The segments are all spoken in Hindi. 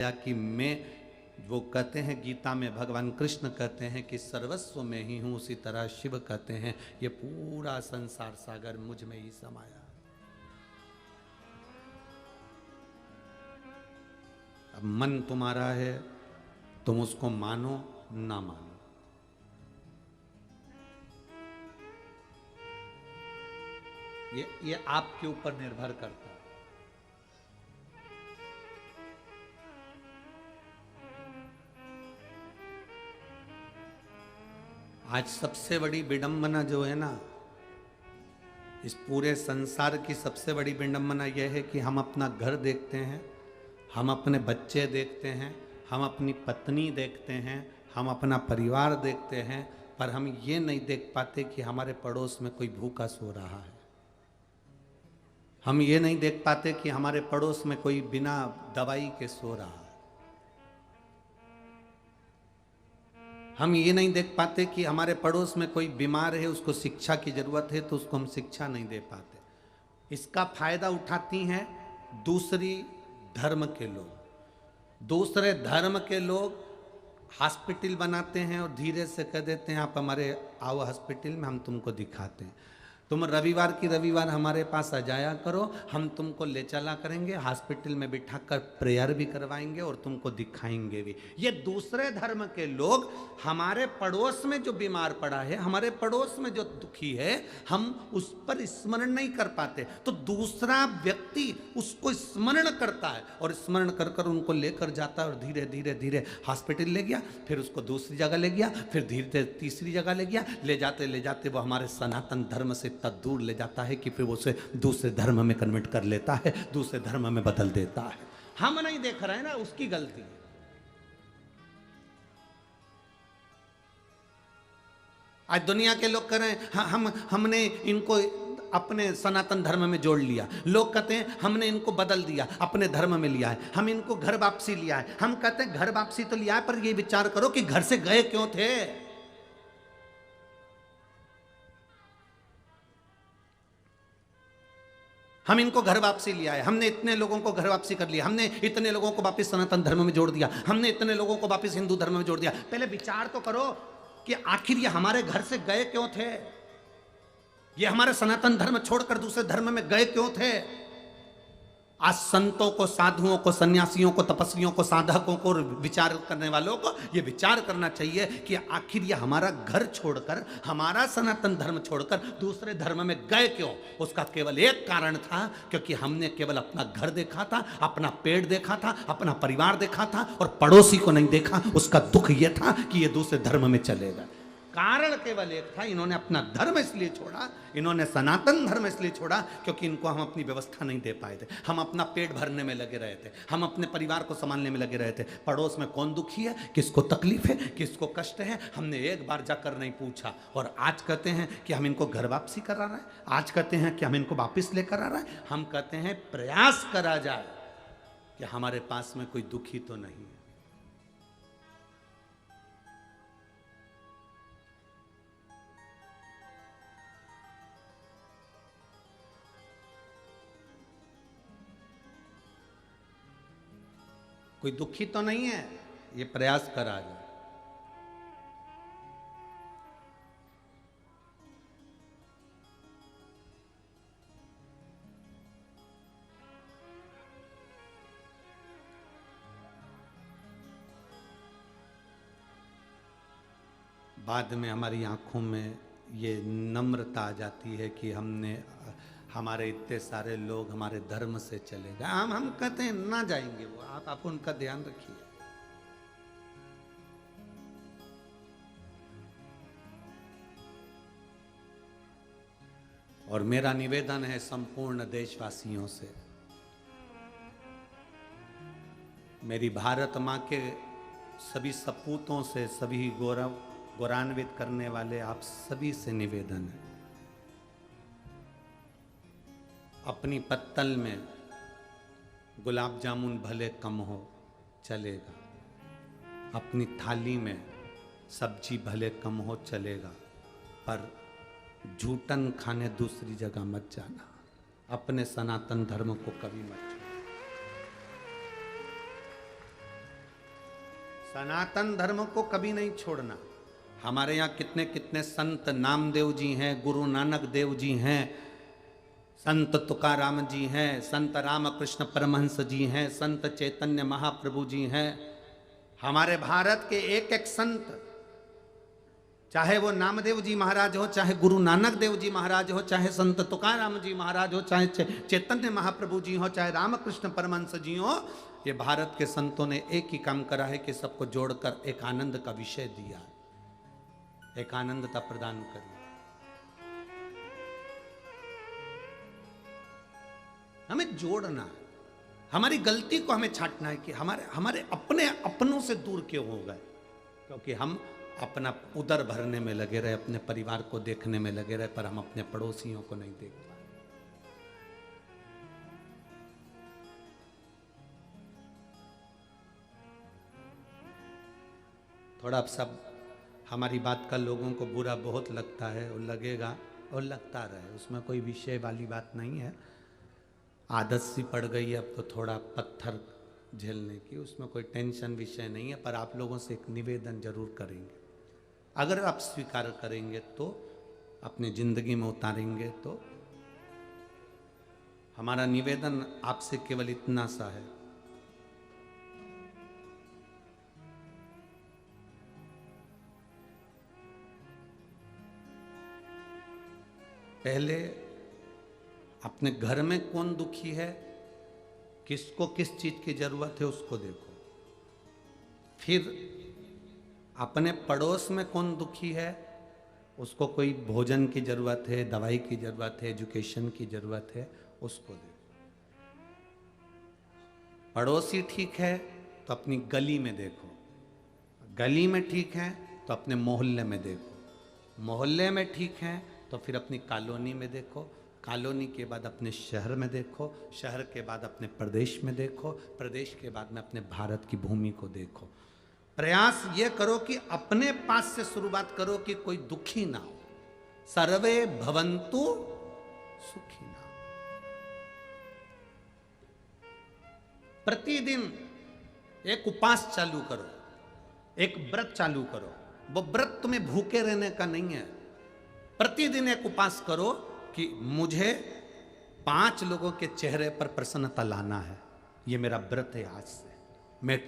कि मैं, वो कहते हैं गीता में, भगवान कृष्ण कहते हैं कि सर्वस्व में ही हूँ, उसी तरह शिव कहते हैं ये पूरा संसार सागर मुझ में ही समाया। अब मन तुम्हारा है, तुम उसको मानो ना मानो। ये आपके ऊपर निर्भर करता है। आज सबसे बड़ी विडंबना जो है ना, इस पूरे संसार की सबसे बड़ी विडंबना यह है कि हम अपना घर देखते हैं, हम अपने बच्चे देखते हैं, हम अपनी पत्नी देखते हैं, हम अपना परिवार देखते हैं, पर हम ये नहीं देख पाते कि हमारे पड़ोस में कोई भूखा सो रहा है। हम ये नहीं देख पाते कि हमारे पड़ोस में कोई बिना दवाई के सो रहा है। हम ये नहीं देख पाते कि हमारे पड़ोस में कोई बीमार है, उसको शिक्षा की जरूरत है, तो उसको हम शिक्षा नहीं दे पाते। इसका फायदा उठाती हैं दूसरी धर्म के लोग। दूसरे धर्म के लोग हॉस्पिटल बनाते हैं और धीरे से कह देते हैं आप हमारे आओ हॉस्पिटल में, हम तुमको दिखाते हैं। तुम रविवार की रविवार हमारे पास आ जाया करो, हम तुमको ले चला करेंगे, हॉस्पिटल में बिठा कर प्रेयर भी करवाएंगे और तुमको दिखाएंगे भी। ये दूसरे धर्म के लोग हमारे पड़ोस में जो बीमार पड़ा है, हमारे पड़ोस में जो दुखी है, हम उस पर स्मरण नहीं कर पाते, तो दूसरा व्यक्ति उसको स्मरण करता है और स्मरण कर कर उनको लेकर जाता है और धीरे धीरे धीरे हॉस्पिटल ले गया, फिर उसको दूसरी जगह ले गया, फिर धीरे तीसरी जगह ले गया। ले जाते वो हमारे सनातन धर्म से इतना दूर ले जाता है कि फिर वो उसे दूसरे धर्म में कन्वर्ट कर लेता है, दूसरे धर्म में बदल देता है। हम नहीं देख रहे हैं ना, उसकी गलती है। आज दुनिया के लोग कह रहे हैं हमने इनको अपने सनातन धर्म में जोड़ लिया। लोग कहते हैं हमने इनको बदल दिया, अपने धर्म में लिया है, हम इनको घर वापसी लिया है। हम कहते हैं घर वापसी तो लिया है, पर ये विचार करो कि घर से गए क्यों थे। हम इनको घर वापसी लिया है, हमने इतने लोगों को घर वापसी कर लिया, हमने इतने लोगों को वापस सनातन धर्म में जोड़ दिया, हमने इतने लोगों को वापस हिंदू धर्म में जोड़ दिया। पहले विचार तो करो कि आखिर ये हमारे घर से गए क्यों थे, ये हमारे सनातन धर्म छोड़कर दूसरे धर्म में गए क्यों थे। आज संतों को, साधुओं को, सन्यासियों को, तपस्वियों को, साधकों को, विचार करने वालों को ये विचार करना चाहिए कि आखिर ये हमारा घर छोड़कर, हमारा सनातन धर्म छोड़कर दूसरे धर्म में गए क्यों। उसका केवल एक कारण था, क्योंकि हमने केवल अपना घर देखा था, अपना पेट देखा था, अपना परिवार देखा था और पड़ोसी को नहीं देखा। उसका दुख ये था कि ये दूसरे धर्म में चलेगा। कारण केवल एक था, इन्होंने अपना धर्म इसलिए छोड़ा, इन्होंने सनातन धर्म इसलिए छोड़ा क्योंकि इनको हम अपनी व्यवस्था नहीं दे पाए थे। हम अपना पेट भरने में लगे रहे थे, हम अपने परिवार को संभालने में लगे रहे थे। पड़ोस में कौन दुखी है, किसको तकलीफ है, किसको कष्ट है, हमने एक बार जाकर नहीं पूछा। और आज कहते हैं कि हम इनको घर वापसी करा रहे हैं, आज कहते हैं कि हम इनको वापिस लेकर आ रहे हैं। हम कहते हैं प्रयास करा जाए कि हमारे पास में कोई दुखी तो नहीं है। कोई दुखी तो नहीं है, ये प्रयास करा जाए। बाद में हमारी आंखों में ये नम्रता आ जाती है कि हमने, हमारे इतने सारे लोग हमारे धर्म से चले गए। हम कहते हैं ना जाएंगे वो, आप उनका ध्यान रखिए। और मेरा निवेदन है संपूर्ण देशवासियों से, मेरी भारत माँ के सभी सपूतों से, सभी गौरवान्वित करने वाले आप सभी से निवेदन है, अपनी पत्तल में गुलाब जामुन भले कम हो चलेगा, अपनी थाली में सब्जी भले कम हो चलेगा, पर झूठन खाने दूसरी जगह मत जाना। अपने सनातन धर्म को कभी मत छोड़ो। सनातन धर्म को कभी नहीं छोड़ना। हमारे यहाँ कितने कितने संत नामदेव जी हैं, गुरु नानक देव जी हैं, संत तुकाराम जी हैं, संत रामकृष्ण परमहंस जी हैं, संत चैतन्य महाप्रभु जी हैं। हमारे भारत के एक एक संत, चाहे वो नामदेव जी महाराज हो, चाहे गुरु नानक देव जी महाराज हो, चाहे संत तुकाराम जी महाराज हो, चाहे चैतन्य महाप्रभु जी हो, चाहे रामकृष्ण परमहंस जी हो, ये भारत के संतों ने एक ही काम करा है कि सबको जोड़कर एक आनंद का विषय दिया, एक आनंदता प्रदान करी। हमें जोड़ना है, हमारी गलती को हमें छांटना है कि हमारे अपने अपनों से दूर क्यों हो गए, क्योंकि हम अपना उदर भरने में लगे रहे, अपने परिवार को देखने में लगे रहे, पर हम अपने पड़ोसियों को नहीं देख पाए। थोड़ा सब हमारी बात का लोगों को बुरा बहुत लगता है, और लगेगा और लगता रहे, उसमें कोई विषय वाली बात नहीं है। आदत सी पड़ गई है अब तो थोड़ा पत्थर झेलने की, उसमें कोई टेंशन विषय नहीं है। पर आप लोगों से एक निवेदन जरूर करेंगे, अगर आप स्वीकार करेंगे तो, अपनी जिंदगी में उतारेंगे तो। हमारा निवेदन आपसे केवल इतना सा है, पहले अपने घर में कौन दुखी है, किसको किस चीज की जरूरत है उसको देखो। फिर अपने पड़ोस में कौन दुखी है, उसको कोई भोजन की जरूरत है, दवाई की जरूरत है, एजुकेशन की जरूरत है, उसको देखो। पड़ोसी ठीक है तो अपनी गली में देखो, गली में ठीक है तो अपने मोहल्ले में देखो, मोहल्ले में ठीक है तो फिर अपनी कॉलोनी में देखो, कॉलोनी के बाद अपने शहर में देखो, शहर के बाद अपने प्रदेश में देखो, प्रदेश के बाद में अपने भारत की भूमि को देखो। प्रयास ये करो कि अपने पास से शुरुआत करो कि कोई दुखी ना हो। सर्वे भवन्तु सुखी ना। प्रतिदिन एक उपास चालू करो, एक व्रत चालू करो। वो व्रत तुम्हें भूखे रहने का नहीं है। प्रतिदिन एक उपास करो कि मुझे 5 लोगों के चेहरे पर प्रसन्नता लाना है, ये मेरा व्रत है। आज से मैं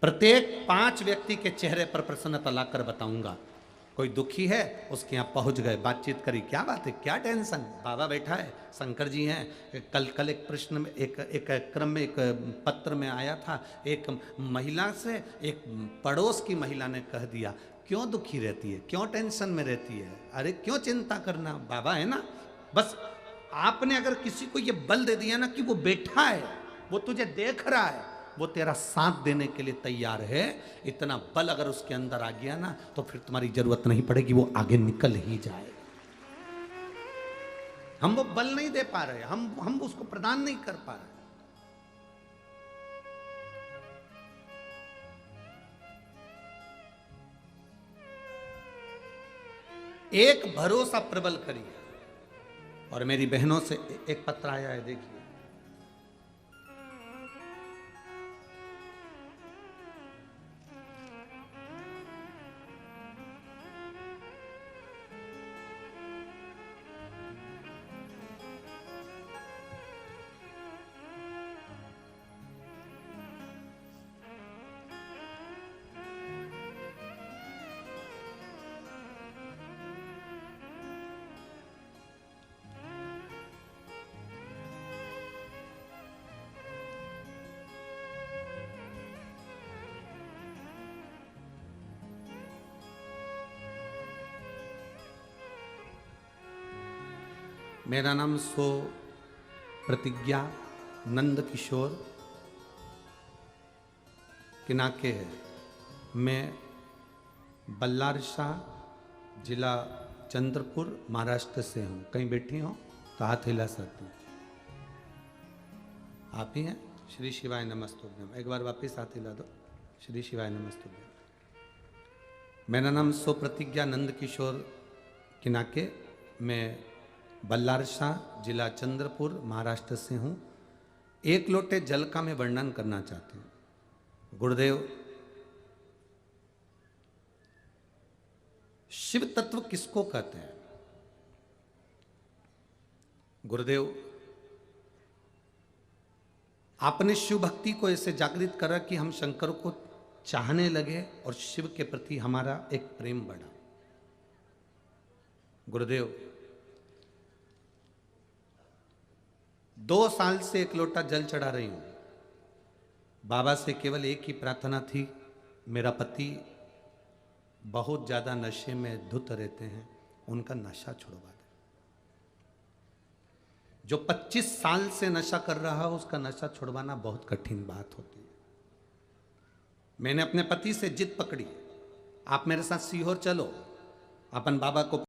प्रत्येक 5 व्यक्ति के चेहरे पर प्रसन्नता लाकर बताऊंगा। कोई दुखी है, उसके यहाँ पहुंच गए, बातचीत करी, क्या बात है, क्या टेंशन, बाबा बैठा है, शंकर जी हैं। कल एक प्रश्न में, एक क्रम में, एक पत्र में आया था, एक महिला से एक पड़ोस की महिला ने कह दिया, क्यों दुखी रहती है, क्यों टेंशन में रहती है, अरे क्यों चिंता करना, बाबा है ना। बस आपने अगर किसी को ये बल दे दिया ना कि वो बैठा है, वो तुझे देख रहा है, वो तेरा साथ देने के लिए तैयार है, इतना बल अगर उसके अंदर आ गया ना, तो फिर तुम्हारी जरूरत नहीं पड़ेगी, वो आगे निकल ही जाए। हम वो बल नहीं दे पा रहे, हम उसको प्रदान नहीं कर पा रहे। एक भरोसा प्रबल करिए। और मेरी बहनों से एक पत्र आया है, देखिए। मेरा नाम सो प्रतिज्ञा नंद किशोर किनाके है। मैं बल्लारशाह जिला चंद्रपुर महाराष्ट्र से हूँ। कहीं बैठी हो तो हाथ हिला सकती हूँ। आप ही हैं? श्री शिवाय नमस्तुभ्यम। एक बार वापस हाथ हिला दो। श्री शिवाय नमस्तुभ्यम। मेरा नाम सो प्रतिज्ञा नंद किशोर किनाके, मैं बल्लारशाह जिला चंद्रपुर महाराष्ट्र से हूँ। एक लोटे जल का मैं वर्णन करना चाहती हूँ। गुरुदेव शिव तत्व किसको कहते हैं? गुरुदेव, आपने शिव भक्ति को ऐसे जागृत करा कि हम शंकर को चाहने लगे और शिव के प्रति हमारा एक प्रेम बढ़ा। गुरुदेव, 2 साल से 1 लोटा जल चढ़ा रही हूं। बाबा से केवल एक ही प्रार्थना थी, मेरा पति बहुत ज्यादा नशे में धुत रहते हैं, उनका नशा छुड़वा दे। जो 25 साल से नशा कर रहा हो उसका नशा छुड़वाना बहुत कठिन बात होती है। मैंने अपने पति से जिद पकड़ी, आप मेरे साथ सीहोर चलो, अपन बाबा को